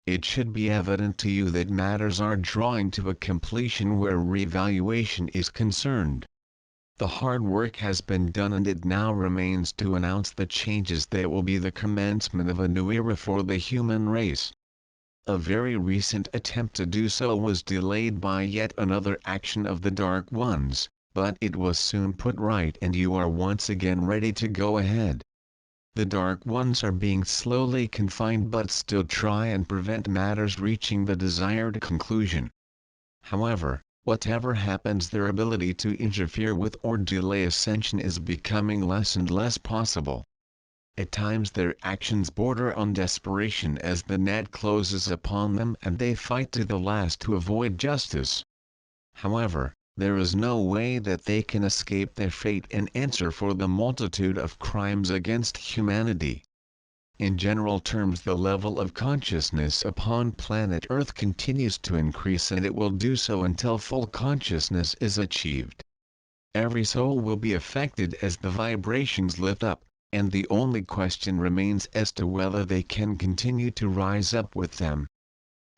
it should be evident to you that matters are drawing to a completion where revaluation is concerned. The hard work has been done and it now remains to announce the changes that will be the commencement of a new era for the human race. A very recent attempt to do so was delayed by yet another action of the Dark Ones, but it was soon put right and you are once again ready to go ahead. The Dark Ones are being slowly confined but still try and prevent matters reaching the desired conclusion. However, whatever happens, their ability to interfere with or delay ascension is becoming less and less possible. At times their actions border on desperation as the net closes upon them and they fight to the last to avoid justice. However, there is no way that they can escape their fate and answer for the multitude of crimes against humanity. In general terms, the level of consciousness upon planet Earth continues to increase and it will do so until full consciousness is achieved. Every soul will be affected as the vibrations lift up, and the only question remains as to whether they can continue to rise up with them.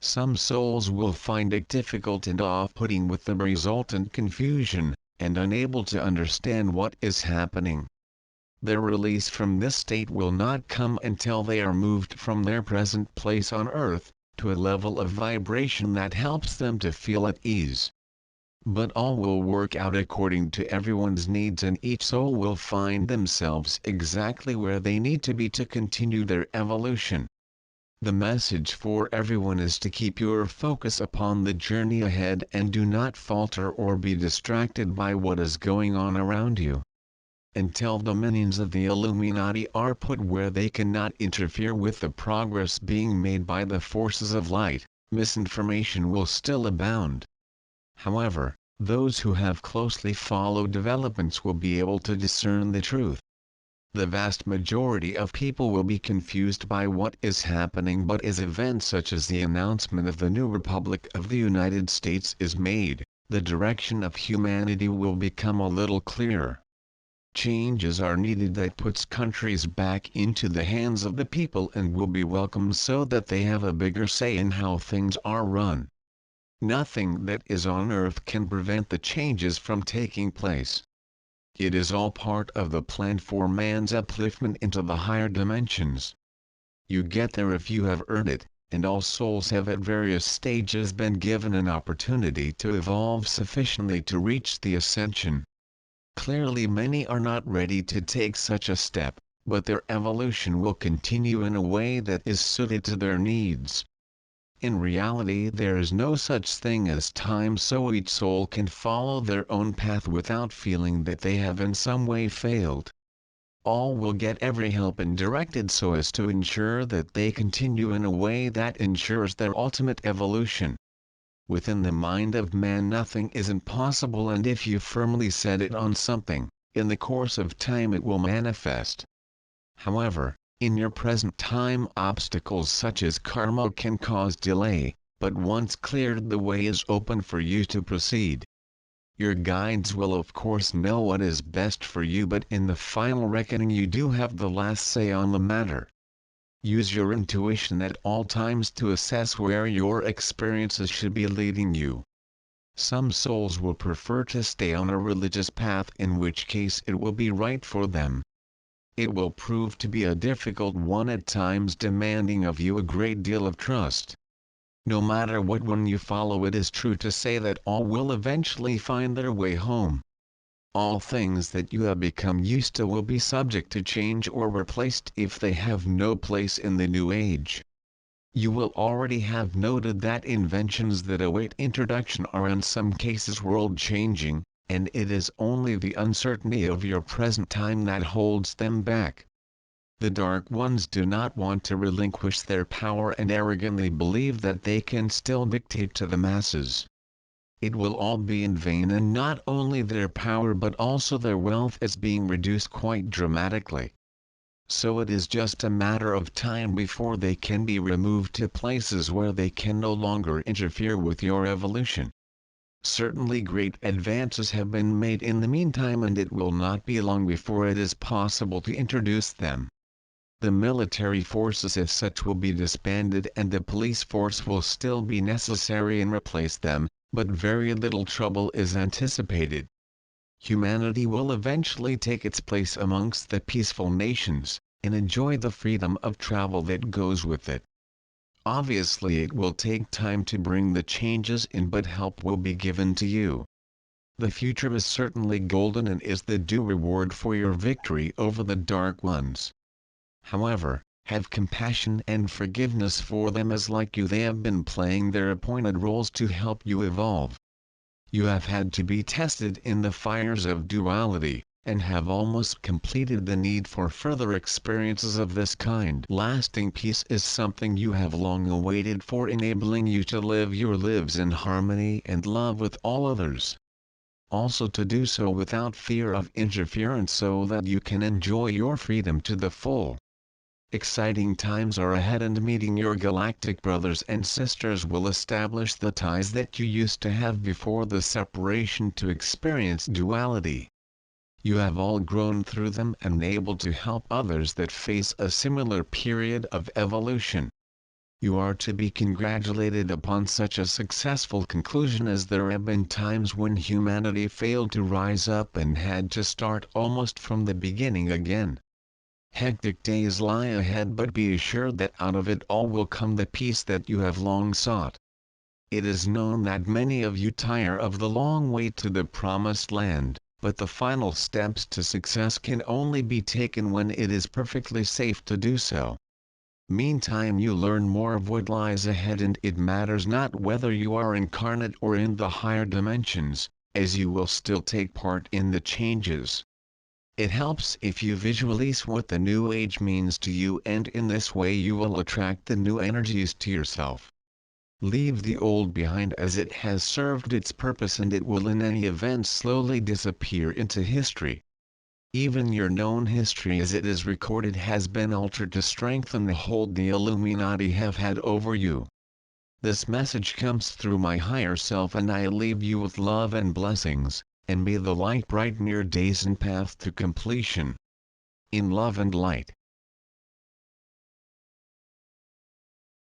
Some souls will find it difficult and off-putting with the resultant confusion, and unable to understand what is happening. Their release from this state will not come until they are moved from their present place on Earth, to a level of vibration that helps them to feel at ease. But all will work out according to everyone's needs and each soul will find themselves exactly where they need to be to continue their evolution. The message for everyone is to keep your focus upon the journey ahead and do not falter or be distracted by what is going on around you. Until the minions of the Illuminati are put where they cannot interfere with the progress being made by the forces of light, misinformation will still abound. However, those who have closely followed developments will be able to discern the truth. The vast majority of people will be confused by what is happening, but as events such as the announcement of the new Republic of the United States is made, the direction of humanity will become a little clearer. Changes are needed that puts countries back into the hands of the people and will be welcomed so that they have a bigger say in how things are run. Nothing that is on Earth can prevent the changes from taking place. It is all part of the plan for man's upliftment into the higher dimensions. You get there if you have earned it, and all souls have at various stages been given an opportunity to evolve sufficiently to reach the ascension. Clearly many are not ready to take such a step, but their evolution will continue in a way that is suited to their needs. In reality there is no such thing as time, so each soul can follow their own path without feeling that they have in some way failed. All will get every help and directed so as to ensure that they continue in a way that ensures their ultimate evolution. Within the mind of man nothing is impossible, and if you firmly set it on something, in the course of time it will manifest. However, in your present time obstacles such as karma can cause delay, but once cleared the way is open for you to proceed. Your guides will of course know what is best for you, but in the final reckoning you do have the last say on the matter. Use your intuition at all times to assess where your experiences should be leading you. Some souls will prefer to stay on a religious path, in which case it will be right for them. It will prove to be a difficult one at times, demanding of you a great deal of trust. No matter what one you follow, it is true to say that all will eventually find their way home. All things that you have become used to will be subject to change or replaced if they have no place in the new age. You will already have noted that inventions that await introduction are in some cases world-changing, and it is only the uncertainty of your present time that holds them back. The Dark Ones do not want to relinquish their power and arrogantly believe that they can still dictate to the masses. It will all be in vain, and not only their power but also their wealth is being reduced quite dramatically. So it is just a matter of time before they can be removed to places where they can no longer interfere with your evolution. Certainly great advances have been made in the meantime, and it will not be long before it is possible to introduce them. The military forces as such will be disbanded and the police force will still be necessary and replace them, but very little trouble is anticipated. Humanity will eventually take its place amongst the peaceful nations, and enjoy the freedom of travel that goes with it. Obviously it will take time to bring the changes in, but help will be given to you. The future is certainly golden and is the due reward for your victory over the dark ones. However, have compassion and forgiveness for them, as like you they have been playing their appointed roles to help you evolve. You have had to be tested in the fires of duality, and have almost completed the need for further experiences of this kind. Lasting peace is something you have long awaited, for enabling you to live your lives in harmony and love with all others. Also to do so without fear of interference, so that you can enjoy your freedom to the full. Exciting times are ahead, and meeting your galactic brothers and sisters will establish the ties that you used to have before the separation to experience duality. You have all grown through them and able to help others that face a similar period of evolution. You are to be congratulated upon such a successful conclusion, as there have been times when humanity failed to rise up and had to start almost from the beginning again. Hectic days lie ahead, but be assured that out of it all will come the peace that you have long sought. It is known that many of you tire of the long wait to the promised land, but the final steps to success can only be taken when it is perfectly safe to do so. Meantime you learn more of what lies ahead, and it matters not whether you are incarnate or in the higher dimensions, as you will still take part in the changes. It helps if you visualize what the new age means to you, and in this way you will attract the new energies to yourself. Leave the old behind, as it has served its purpose and it will in any event slowly disappear into history. Even your known history as it is recorded has been altered to strengthen the hold the Illuminati have had over you. This message comes through my higher self, and I leave you with love and blessings, and may the light brighten your days and path to completion. In love and light.